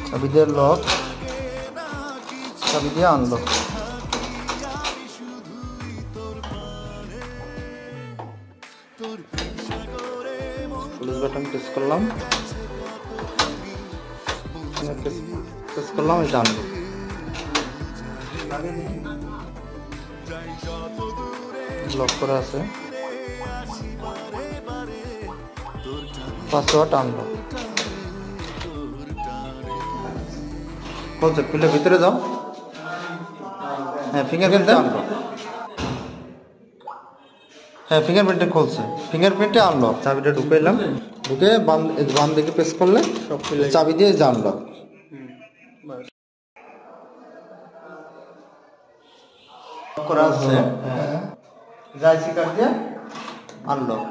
চাবি দিয়ে লক, চাবি দিয়ে আনলক। পুলিশ বাটন প্রেস করলাম, প্রেস করলাম, এটা আনলো। লক করা আছে, পাসওয়ার্ড আনলো। খুলছে, খুলে ভিতরে যাও। হ্যাঁ, ফিঙ্গারপ্রিন্ট আনলো। হ্যাঁ, ফিঙ্গারপ্রিন্টে খুলছে, ফিঙ্গারপ্রিন্টে আনলক। চাবিটা ঢুকাইলাম, ঢুকে বাম দিকে প্রেস করলে সব চাবি দিয়ে জানলো করা আছে। হ্যাঁ, যাইছি কার্ড দিয়ে আনলক।